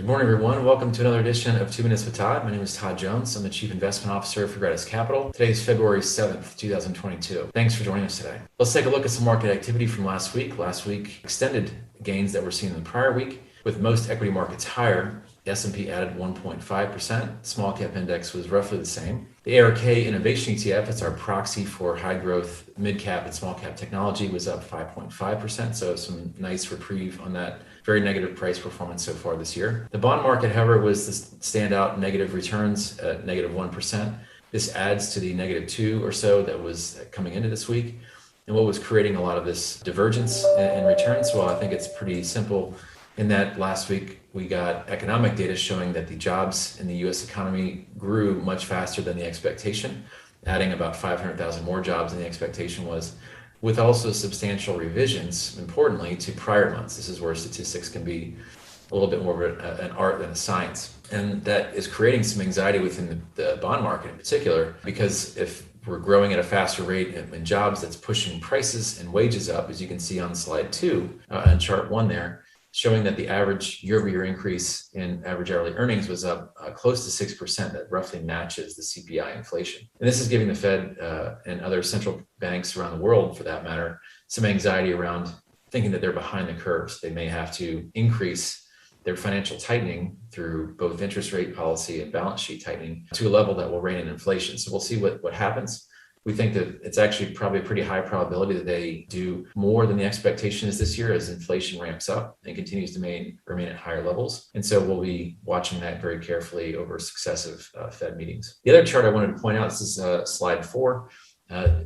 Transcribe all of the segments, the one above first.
morning, everyone. Welcome to another edition of 2 Minutes with Todd. My name is Todd Jones. I'm the Chief Investment Officer for Gratis Capital. Today is February 7th, 2022. Thanks for joining us today. Let's take a look at some market activity from last week. Last week extended gains that were seen in the prior week, with most equity markets higher. The S&P added 1.5%. Small cap index was roughly the same. The ARK Innovation ETF, that's our proxy for high growth, mid cap and small cap technology, was up 5.5%. So some nice reprieve on that very negative price performance so far this year. The bond market, however, was the standout negative returns at negative 1%. This adds to the negative 2 or so that was coming into this week. And what was creating a lot of this divergence in returns? Well, I think it's pretty simple in that last week we got economic data showing that the jobs in the US economy grew much faster than the expectation, adding about 500,000 more jobs than the expectation was, with also substantial revisions, importantly, to prior months. This is where statistics can be a little bit more of an art than a science. And that is creating some anxiety within the bond market in particular, because if we're growing at a faster rate in jobs, that's pushing prices and wages up, as you can see on slide 2 and chart 1 there, showing that the average year-over-year increase in average hourly earnings was up close to 6%. That roughly matches the CPI inflation. And this is giving the Fed and other central banks around the world, for that matter, some anxiety around thinking that they're behind the curves. They may have to increase their financial tightening through both interest rate policy and balance sheet tightening to a level that will rein in inflation. So we'll see what happens. We think that it's actually probably a pretty high probability that they do more than the expectation is this year as inflation ramps up and continues to remain at higher levels. And so we'll be watching that very carefully over successive Fed meetings. The other chart I wanted to point out, this is slide 4,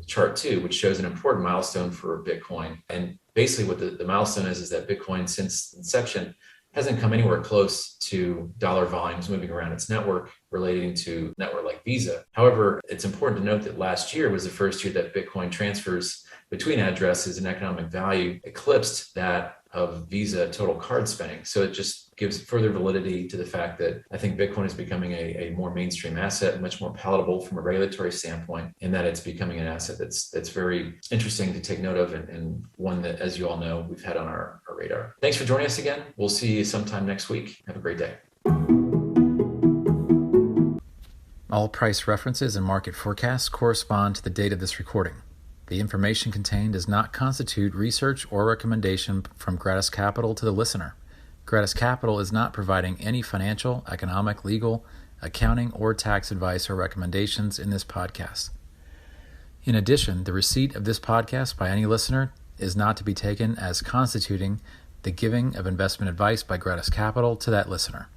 chart 2, which shows an important milestone for Bitcoin. And basically what the milestone is that Bitcoin, since inception, hasn't come anywhere close to dollar volumes moving around its network relating to a network like Visa. However, it's important to note that last year was the first year that Bitcoin transfers between addresses and economic value eclipsed that of Visa total card spending. So it just gives further validity to the fact that I think Bitcoin is becoming a more mainstream asset, much more palatable from a regulatory standpoint, and that it's becoming an asset that's very interesting to take note of, and one that, as you all know, we've had on our radar. Thanks for joining us again. We'll see you sometime next week. Have a great day. All price references and market forecasts correspond to the date of this recording. The information contained does not constitute research or recommendation from Gratis Capital to the listener. Gratis Capital is not providing any financial, economic, legal, accounting, or tax advice or recommendations in this podcast. In addition, the receipt of this podcast by any listener is not to be taken as constituting the giving of investment advice by Gratis Capital to that listener.